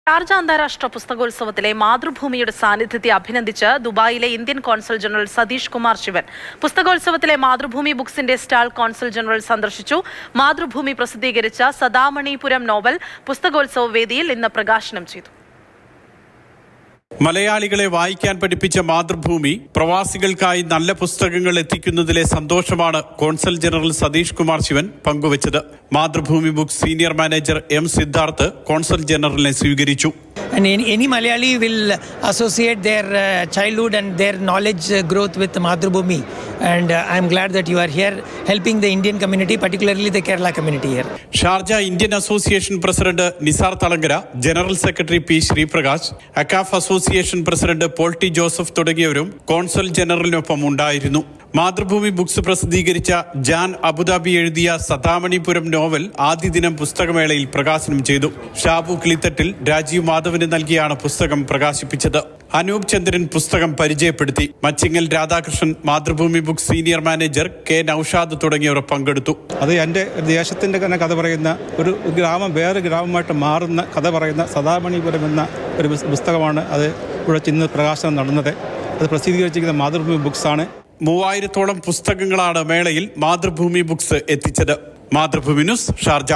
Sharjah അന്താരാഷ്ട്ര പുസ്തകോത്സവത്തിലെ മാതൃഭൂമിയുടെ സാന്നിധ്യത്തെ അഭിനന്ദിച്ച് ദുബായിലെ Indian consul general Satish Kumar Sivan പുസ്തകോത്സവത്തിലെ മാതൃഭൂമി ബുക്സിന്റെ സ്റ്റാൾ കോൺസൽ ജനറൽ സന്ദർശിച്ചു. മാതൃഭൂമി പ്രസിദ്ധീകരിച്ച സദാമണിപുരം നോവൽ പുസ്തകോത്സവ വേദിയിൽ ഇന്ന് പ്രകാശനം ചെയ്തു. മലയാളികളെ വായിക്കാൻ പഠിപ്പിച്ച മാതൃഭൂമി പ്രവാസികൾക്കായി നല്ല പുസ്തകങ്ങൾ എത്തിക്കുന്നതിലെ സന്തോഷമാണ് കോൺസൽ ജനറൽ സതീഷ് കുമാർ ശിവൻ പങ്കുവച്ചത്. Mathrubhumi books senior manager M Siddharth consul ജനറലിനെ സ്വീകരിച്ചു. And any Malayali will associate their childhood and their knowledge growth with Madhrubhumi. And I'm glad that you are here helping the Indian community, particularly the Kerala community here. Sharjah Indian association president Nisar Thalangara, general secretary P Sreeprakash, AKCAF association president Paul T Joseph തുടങ്ങിയവരും കോൺസൽ ജനറലിനൊപ്പം ഉണ്ടായിരുന്നു. Mathrubhumi books പ്രസിദ്ധീകരിച്ച Jan Abu Dhabi എഴുതിയ സദാമണിപുരം novel ആദ്യ ദിനം പുസ്തകമേളയിൽ പ്രകാശനം ചെയ്തു. ഷാബു കിളിത്തട്ടിൽ രാജീവ് മാധവന് നൽകിയാണ് പുസ്തകം പ്രകാശിപ്പിച്ചത്. അനൂപ് ചന്ദ്രൻ പുസ്തകം പരിചയപ്പെടുത്തി. Machingal Radhakrishnan, Mathrubhumi books senior manager K Noushad തുടങ്ങിയവർ പങ്കെടുത്തു. അത് എൻ്റെ ദേശത്തിൻ്റെ തന്നെ കഥ പറയുന്ന ഒരു ഗ്രാമം വേറെ ഗ്രാമമായിട്ട് മാറുന്ന കഥ പറയുന്ന സദാമണിപുരം എന്ന ഒരു പുസ്തകമാണ്. അത് ഇവിടെ ഇന്ന് പ്രകാശനം നടന്നത്. അത് പ്രസിദ്ധീകരിച്ചിരിക്കുന്ന മാതൃഭൂമി ബുക്സാണ്. 3000-ഓളം പുസ്തകങ്ങളാണ് മേളയിൽ മാതൃഭൂമി ബുക്സ് എത്തിച്ചത്. Mathrubhumi news, Sharjah.